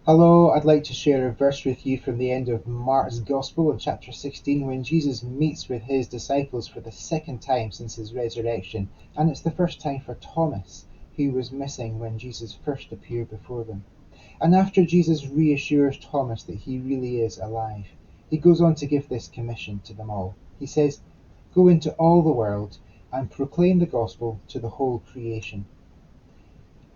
Hello, I'd like to share a verse with you from the end of Mark's Gospel in chapter 16 when Jesus meets with his disciples for the second time since his resurrection. And it's the first time for Thomas, who was missing when Jesus first appeared before them. And after Jesus reassures Thomas that he really is alive, he goes on to give this commission to them all. He says, "Go into all the world and proclaim the gospel to the whole creation."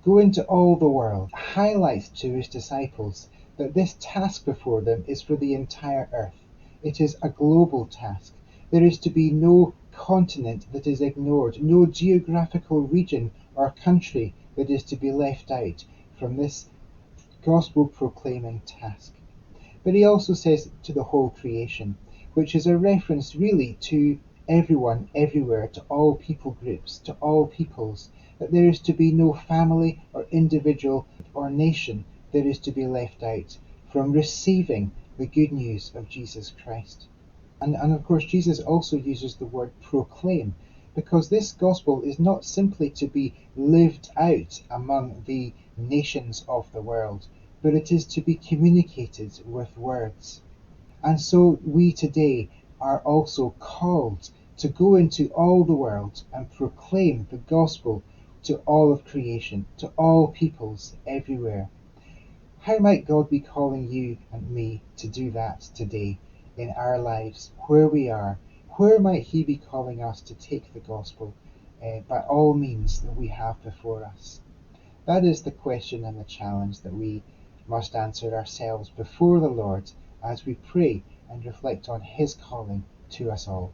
Go into all the world highlights to his disciples that this task before them is for the entire earth. It is a global task. There is to be no continent that is ignored, no geographical region or country that is to be left out from this gospel proclaiming task. But he also says to the whole creation, which is a reference really to everyone, everywhere, to all people groups, to all peoples, that there is to be no family or individual or nation that is to be left out from receiving the good news of Jesus Christ. And of course, Jesus also uses the word proclaim because this gospel is not simply to be lived out among the nations of the world, but it is to be communicated with words. And so we today are also called to go into all the world and proclaim the gospel to all of creation, to all peoples everywhere. How might God be calling you and me to do that today in our lives, where we are? Where might He be calling us to take the gospel by all means that we have before us? That is the question and the challenge that we must answer ourselves before the Lord as we pray and reflect on His calling to us all.